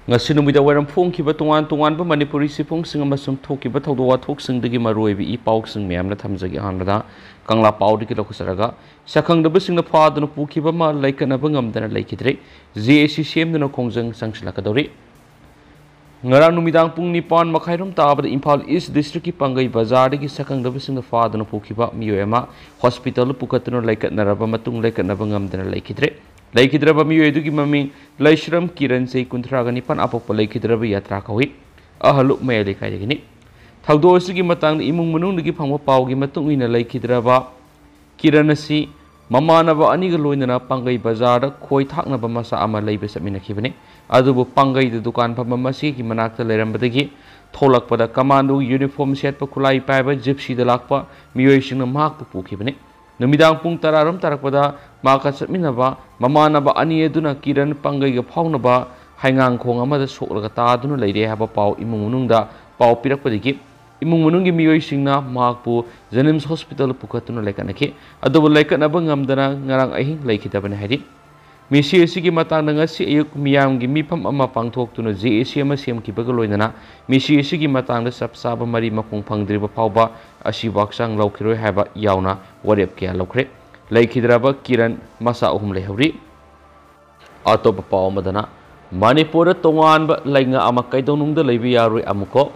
ngasi numida waram phongkhiba tongan manipuri siphongsing amasung thokiba thawdo wathok dagi maroibi i pausing meyamna thamjagi hanbada kangla paudi ki lokusaraga sakhangdaba singna phaduna pukhiba ma leikatnaba ngamdana Leikhidre JAC semduna khongjang sangsilakadori ngarang numidang pung nipan makhairom tabada Imphal East District ki Pangai bazer dagi sakhangdaba singna phaduna pukhiba miyoema hospital pukatuna leikatnaraba matung leikatnaba ngamdana Leikhidre Leikhidre miyoedugi mami Leishram Kiran se kuntragani pan apok Leikhidre yatra kawi ahalu mayali kaidagini thawdo sigi matang imung manung dagi phangwa pawgi matung ina Leikhidre Kiran asi mamanaba aniga loinana Pangai bazer da khoi thaknaba masa ama leibe saminakhibani adubu Pangai da dukan phama masi ki manakta leirambadagi tholakpada commando uniform setpa khulai paiba gypsy da lakpa miyoisingna mahak pukhibani numidang pung tararam tarakpada maka satminaba mamanaba ani eduna Kiran Pangai ga phaunaba haingang khong amada soklaga taduna leire haba paw imung munungda paw pirakpadigi imung mununggi miyoisingna mahakpu Janims Hospital pukatuna lekanaki adubu leikatnaba ngamdana ngarang ahing Leikhidabani haidi misi asigi matangda ngasi ayuk miyamgi mifam ama pangthoktuna JAC ama semkibaga loinana misi asigi matangda sapsaba mari makong phangdriba phawba asi baksang laukhiroi haba yauna warep kya laukhre Leikhidre Kiran masa ahum lehuri atopa paw madana Manipur tonganba lainga ama kaidonungda leibi yaroi amuko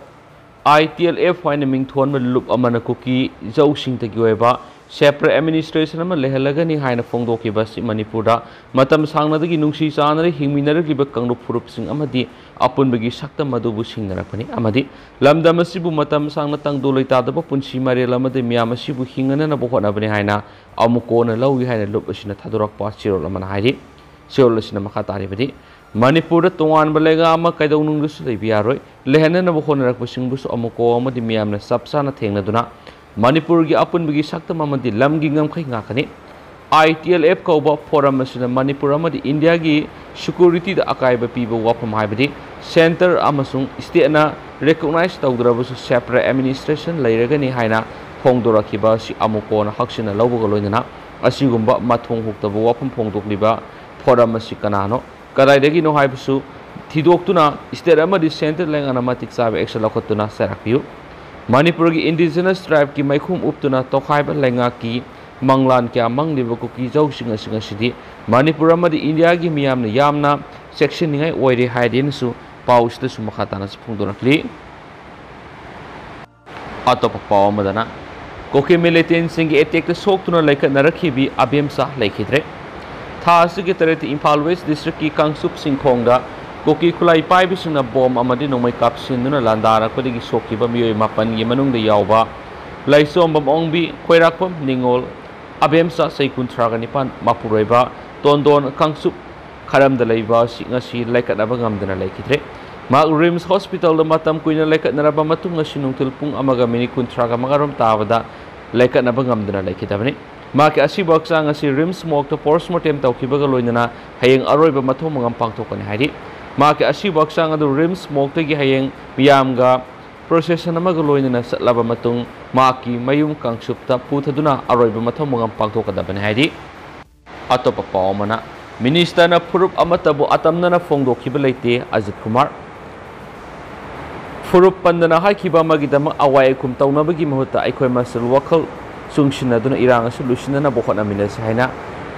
ITLF haina mingthon lup amana kuki jausing tagioeba separate administration ama lehalagani haina phongdokiba si Manipurda matam sangnadagi nungsi chanare hingminaragliba kangrup furupsing amadi apunbagi sakta madubu singnarakpani amadi lamdam asibu matam sangna tangdoloi tadaba punsi marel amadi miyam asibu hingana bohonabani haina amukona lawi haina lup asina thadorakpa chirol amana hairi chirol asina makha taribadi Manipur tongan balega ama kaidonung dusu lebiaroi lehana na bohonarappa singbusu amuko amadi miyamna sapsana thengnaduna Manipur gi apun bagi sakta mamadi lamgi ngamkhai ngakani ITLF kauba forum asina Manipur amadi India gi security da akaiba piba wapam haibadi center amasung state na recognize tawdrabasu separate administration leiragani haina phongdorakiba si amuko na haksina lawbaga loinana asigumba mathong huktaba wapam phongdokliba forum asi kanano kadaidagi no haibusu thidoktuna state amadi center lengana matik sabe action lakotuna serakiu Manipur ki indigenous tribe ki maikhum uptuna tokhaiba lenga ki manglan kya mangliba ko ki jawsinga singa sidi Manipur amadi India gi miyamna yamna section ningai oire haidin su pausta su makhatana phungdorakli atopa paw madana koke militant sing attack the soktuna leikatnarakhibi abemsa Leikhidre tha asigi tarati Imphal West district ki kangsup singkhongda Koki kulai pai bisuna bom amadi nomai kapsinduna landara kodigi sokiba miyoi mapan gi manungda yawba laisom bam ongbi khoirakpam ningol abemsa seikun traganipan mapuroiba tondon kangsup kharamda leiba ngasi leikatnaba ngamdana Leikhidre mak Rims Hospital da matam kuina leikatnaraba matung ngasi nungtil pung amaga mini kuntraga magarom tawada leikatnaba ngamdana Leikhidabani maki asi baksa ngasi Rims mok to postmortem tawkibaga loinana hayeng aroiba mathom mangam pangthokani haidi maki asi baksang adu Rims moktagi hayeng miyamga procession amaga loinana satlaba matung maki mayum kangsupta puthaduna aroiba mathom mangam pangthokadabani haidi atopa pawmana minister na furup amatabu atamnana phongdokhiba leite Ajit Kumar furup pandana hakiba magidama awai kum tawnabagi mahutta aikoi masal wakhal sungsinaduna irang asu lusinana bokhona minasi haina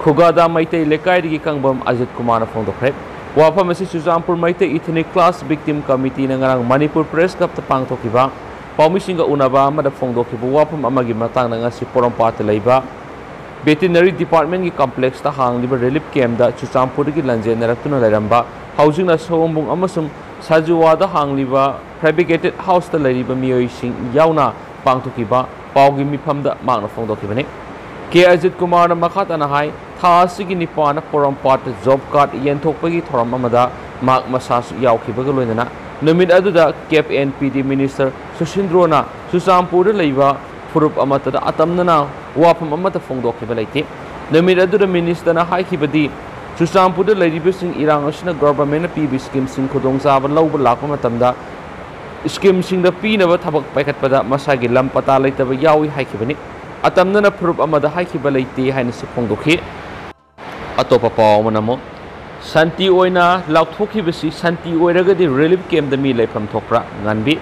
khugada maitei lekaidigi kangbam Ajit Kumar na phongdokre wafam asi Chuzampur maitei ethnic class victim committee na ngarang Manipur press club ta pangthokiba pawmisinga unaba amada phongdokhiba wafam amagi matang na ngasi porompat leiba veterinary department ki complex ta hangliba relief camp da Chuzampur gi lanje naratuna lairamba housing na sombung amasum sajuwada hangliba fabricated house ta leiriba miyoi sing yauna pangthokiba pawgi mifamda magna phongdokibani ke Ajit Kumar na makhatana hai thasigi nipana porompat job card yenthokpagi thoram amada mak masasu yawkhibaga loinana numit aduda cap NPD minister Sushindrona Chuzampur leiba furup amata atamnana wafam amata phongdokhiba leite numit aduda minister na haikibadi Chuzampur leiribasing irang asina government na pibi scheme sing khudongchaba lawba lakpa matamda scheme sing da pinaba thabak paikhatpada masagi lampata leitaba yawi haikibani atamnana furup amada haikiba leite haina se phongdokhi atopa paw manamo Santi oina lauthokhibasi santi oiragadi relief camp da mi leifam thokra nganbi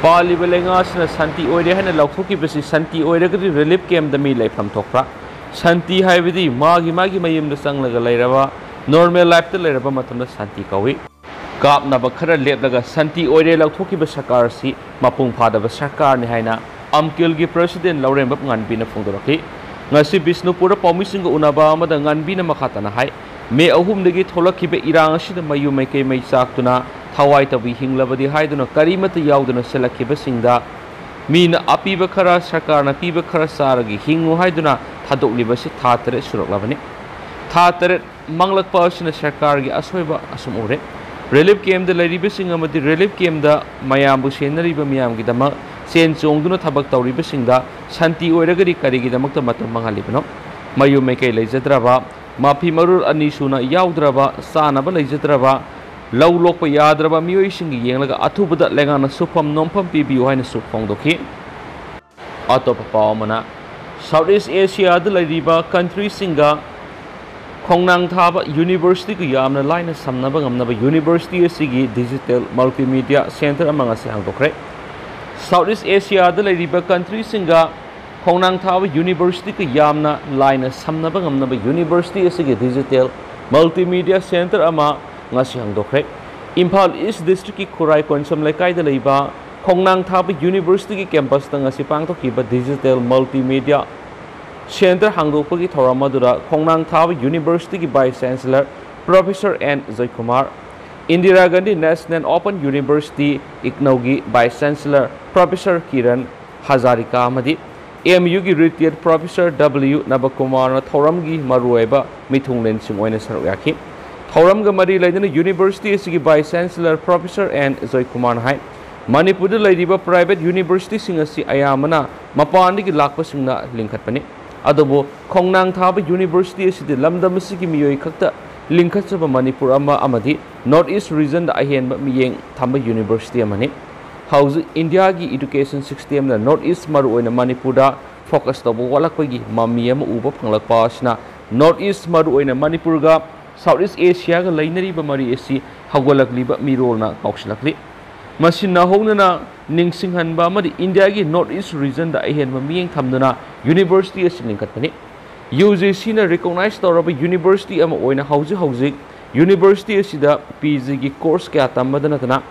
pali belenga sna santi oire hana lauthokhibasi santi oiragadi relief camp da mi leifam thokra santi haibidi magi mayim da sanglaga leiraba normal life ta leiraba matamda santi kawi kapna ba khara lepdaga santi oire lauthokiba sarkar si mapung phadaba sarkar ni haina amkil gi president Lauren bab nganbi na phongdoraki ngasi Bisnupura paumising unaba amada nganbi na makhatana hai me ahumdagi tholakhiba irang asida mayu maikei mai chaktuna thawai tabi hinglabadi haiduna karimata yauduna selakhiba singda mina apiba khara sarkarna piba khara saragi hingu haiduna thadokliba si thatare suraklabani thatare manglakpa asina sarkargi asoiba asum ure relief camp da lariba sing amadi relief camp da mayambu senariba miyamgi dama sen chongduna thabak tawriba singda santi oiragari karigi damakta matam mangalibano mayu maikei leijadraba माफी मरुर अनि सुना याउद्रबा सानबा लेजद्रबा लौ लोकपा याद्रबा मियोई सिंगी येंगलगा अथुबदा लेगाना सुफम नोमफम पीबीओ हाइना सुफोंगदोखि अतोप पावमना साउथ ईस्ट एशिया द लरिबा कंट्री सिंगा खोंगनांग थाबा यूनिवर्सिटी को यामना लाइना समनबा गमनबा यूनिवर्सिटी सिगी डिजिटल मल्टीमीडिया सेंटर अमंगा से हांगदोखरे साउथ ईस्ट एशिया द लरिबा कंट्री सिंगा खोंगनांग थाबा यूनिवर्सिटी को यामना लाइना समनबा गमनबा यूनिवर्सिटी सिगी डिजिटल मल्टीमीडिया सेंटर अमा ngasi hangdokre Imphal East District ki Khurai Konsam Lekai da leiba Khongnang Thaba University ki campus ta ngasi pangthokiba digital multimedia center hangdokpagi thoramadura Khongnang Thaba University ki vice chancellor Professor N Joy Kumar Indira Gandhi National Open University Iknogi vice chancellor Professor Kiran Hazarika amadi AMU ki retired Professor W Nabakumar na thoramgi maruaiba mithunglen sing oina saruyaki Thauramga mari laidana University asigi vice chancellor Professor N Joy Kumar hai Manipur da laidiba private university sing asi ayamana mapandigi lakpa singna linkhatpani adobo Khongnang Thaba University asidi lamdam asigi miyoi khakta linkhatchaba Manipur ama amadi North East region da ahenba miyeng thamba university amani hauzi India gi education system na North East maru oina Manipur da focus tobo walakpagi mami ama uba phanglakpa asna North East maru oina Manipur ga South East Asia ga lainariba mari asi hawgalakliba mirolna kauslakli masina hongnana ningsinghanba amadi India gi North East region da ahenba miyeng thamduna university asi linkatpani UGC na recognize tawraba university ama oina hauji university asi da PG gi course kya tammadana tana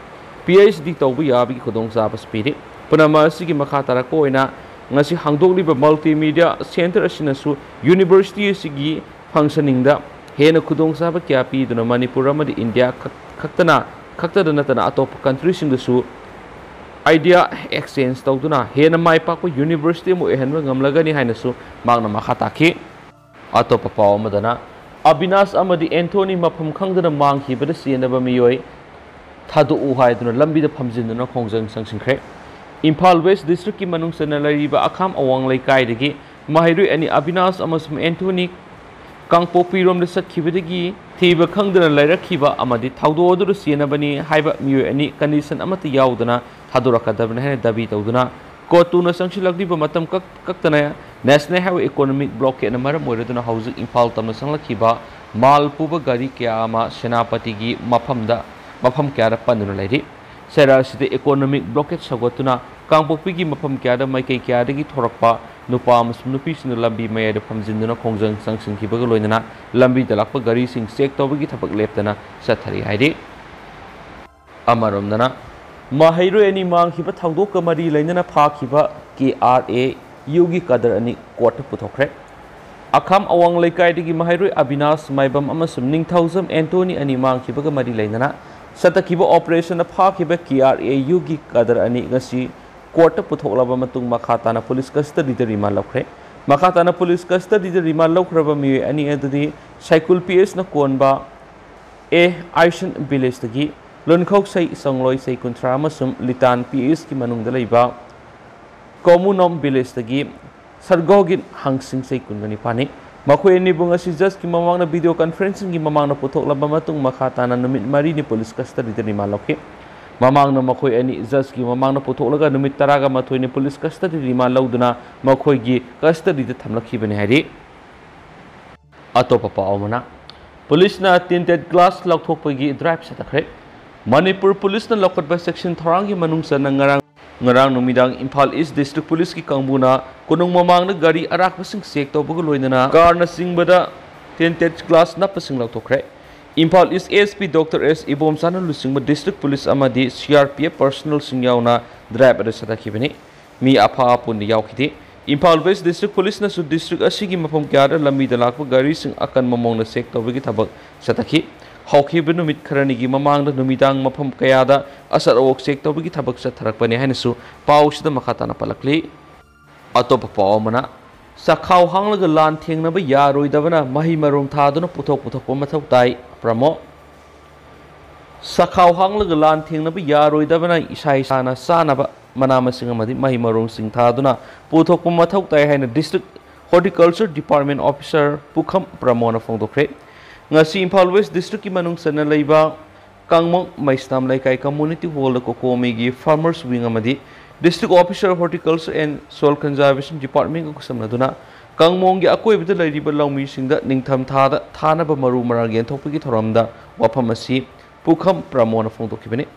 PhD tawbu yabi khudong sabas piri punama asi gi makha tarako oina ngasi hangdokliba multimedia center asina su university asi gi functioning da Hena khudong saba kya pi duna Manipur amadi India khakta natana atop country sing su idea exchange tawduna hena mai pa ko university mo ehenba ngamlagani haina su magna makhata ki atop paw madana Abinash amadi Anthony mafam khangdana manghi bada sienaba miyoi thadu u haiduna lambi da phamjinduna khongjang sangsingkhre Imphal West District ki manung sana lariba akham awang laikai dagi mahirui ani Abinash amasum Anthony Kangpopi rom de satkibadagi thiba khangdana lairakhiba amadi thawdodu sienabani haiba miyoi ani condition amata yaudana thadorakadabna hena dabi tawduna kotuna sangsilakdiba matam kaktana national highway economic blockade na maram oiraduna hauji Imphal tamna sanglakhiba malpuba gari kya ama senapati gi mafam kya ra panduna lairi sera side economic blockade sagotuna Kangpopi gi mafam kya da maikei kya dagi thorakpa nupa amasum nupi sinu lambi maya da phamjinduna khongjang sangsingkhibaga loinana lambi dalakpa gari sing check tawbagi thapak leptana sathari haidi amaromdana mahairu ani mangkhiba thawdokka mari lainana phakhiba KRA yugi kadar ani court puthokre akham awang laikai digi mahairu Abinash maibam amasum ningthausam Anthony ani mangkhibaga mari lainana satakhiba operation na phakhiba KRA yugi kadar ani ngasi Court puthokhlaba matung makhatana police custody da remand laukre makhatana police custody da remand laukraba mi ani adudi cycle PS na konba a Aishan village tagi lonkhok sai songloi sai kunthra amasum litan PS ki manung da leiba komunom village tagi sargogin hangsing sai kunbani pani makhoi ni bunga si just ki mamangna video conferencing ki mamangna puthokhlaba matung makhatana numit mari ni police custody da remand laukhe Mamangna makhoi ani judge ki mamangna putholaga numit taraga mathoi ni police custody rima lauduna makhoi gi custody da thamlakhi bani hari atopa paumana पुलिसना tinted glass लौथोकपगी drive सतखरे मणिपुर पुलिसना लौखटबा section थौरांगी मनुंगसना ngarang numidang Imphal East District Police ki kangbuna kunung mamang na gari arakpasing sek tawbaga loinana karna singbada tinted glass napasing lawthokre Imphal East ASP Dr. S Ibom sana lusingba District Police amadi CRPF personal singyauna drive ada satakibani mi apha apun yaukidi Imphal West District Police na su district asigi mafam kyara lambi dalakpa gari sing akan mamong na sek tawbagi thabak sataki hawkhiba numit kharanigi mamang na numidang mafam kayada asar awok sek tawbagi thabak satharakpani hainasu pausida makhatana palakli atopa pawmana sakhaw hanglaga lan thengnaba yaroidabana mahi marom thaduna puthok mathau tai pramo sakhaw hanglaga lan thengnaba yaroidabana isai sana sanaba manama singamadi mahi marom sing thaduna puthok mathau tai haina district horticulture department officer pukham pramona phongdokre ngasi Imphal West District ki manung sana leiba kangmong maistam laikai community hall ko komi gi farmers wing amadi district officer of horticulture and soil conservation department ko samnaduna kangmong gi akoi bida lairiba lawmi singda ningtham thada thanaba maru marang gen thokpagi thoramda wafam asi pukham pramona phongdokibani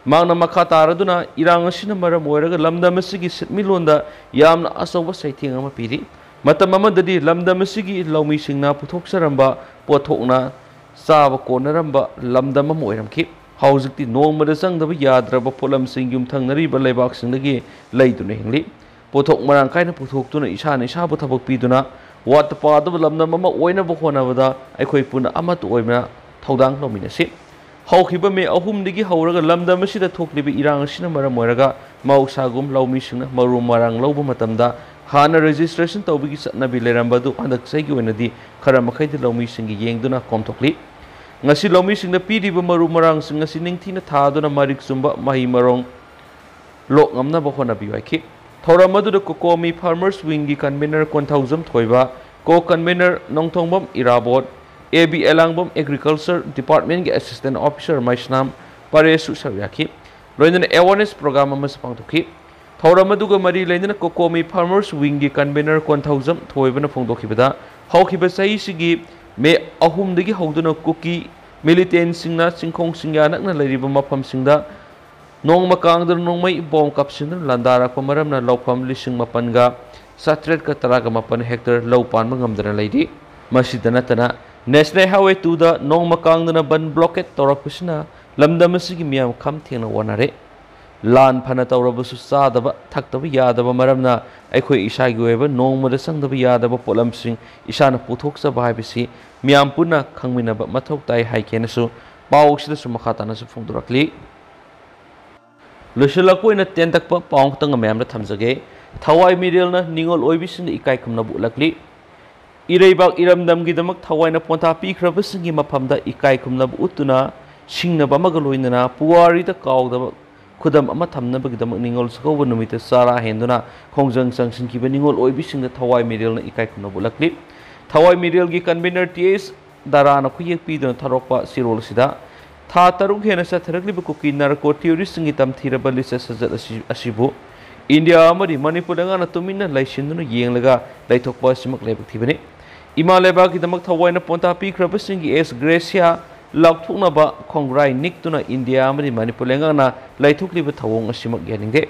mangna makha taraduna irang asina maram oiraga lamdam asigi sitmilonda yamna asoba saithing ama piri matam amadadi lamdam asigi lawmi singna puthoksaramba pothokna saba konaramba lamdam am oiramki haujikti nongmada sangdaba yadraba polam sing yumthangnariba leibak singdagi leiduna hingli pothok marang kaina puthoktuna isana isabu thabak piduna wat padaba lamdam ama oinaba honabada aikhoi puna amatu oibna thodang lominasi hawkhiba me ahumdigi hawraga lamdam asida thoklibi irang asina maram oiraga mausagum lawmi singna maru marang lawba matamda hana registration tawbigi satnabi lerambadu handak saigi oinadi khara makhaidi lawmi singi yengduna komthokli ngasi lawmi singna piriba maru marang sing ngasi ningthina thaduna marik sumba mahi marong lok ngamna bahona biwaiki thoramadu da kokomi farmers wing gi convener 1000 thoiba ko convener nongthongbam irabot AB Elangbam Agriculture Department ge assistant officer maisnam paresu sawyaki loinana awareness program ama sapangtokhi thoramadu mari leindana kokomi farmers wing gi convener 1000 thoibana phongdokhibada hawkhiba sahi sigi me ahumdagi hawduna kuki militant singna singkhong singya nakna leiriba mafam singda nongma kangdar nongmai bom kapsindra landara pamaramna lawfam lising mapanga satret ka taraga mapan hectare law panma ngamdana leidi masidana tana National Highway 2 da nongma kangdana ban blockade torakpasina lamdam asigi miyam kham thengna wanare lan phana tawrabasu sadaba thakdaba yadaba maramna aikhoi isagi oiba nongmada sangdaba yadaba polamsing isana puthoksa baibisi miyam puna khangminaba mathok tai haikenasu pausida su makhatana su phongdurakli lushalakoina tentakpa paungtanga mayamda thamjage thawai mirelna ningol oibisina ikai khumna bulakli Ireibak iramdamgidamak thawaina ponta pikhrabasingi maphamda ikai khumnaba utuna singnaba magaloinana puwari da kawdaba khudam ama thamnabagidamak ningol sakawba numita sara henduna khongjang sangsinkiba ningol oibisingda thawai mirelna ikai khumnaba ulakli thawai mirelgi convener TS darana khuyek piduna tharokpa sirol sida tha taruk hena satharakliba kuki narco terrorisingi tamthiraba lisa sajat asibu India amadi Manipur dangana tumina laisinduna yenglaga laithokpa simak lebak thibani ima leba ki damak thawaina ponta pi khrabasingi es gracia lakthuknaba khongrai niktuna India amadi Manipur dangana laithokliba thawong asimak yaningde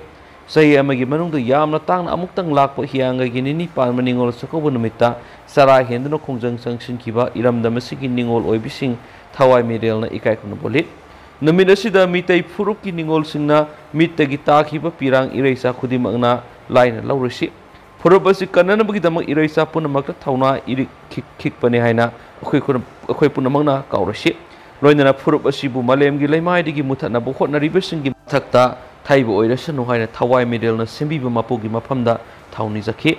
sahi amagi manungda yamna tangna amuktang lakpa hianga gi nini pan maningol sakoba numita sara henduna khongjang sangsinkiba iramdamasigi ningol oibising thawai mirelna ikai khuna bolit Naminasida mitai furuki ningol singna mitagi takhiba pirang ireisa khudimangna laina laurisi furubasi kanana bagi damak ireisa punamakta thauna iri khik pani haina akhoi punamangna kaurasi loinana furubasi bu malemgi laimaidigi muthatna bu hotnariba singi thakta thaiba oirasanu haina thawai midelna sembiba mapugi mafamda thauni jakhi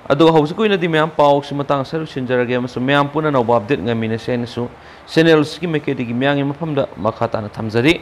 adu hausukoina di myam pau simatang saru sinjarage amasu myam puna no update ngamina senasu channel ski mekedi gi myang mafamda makhatana thamjari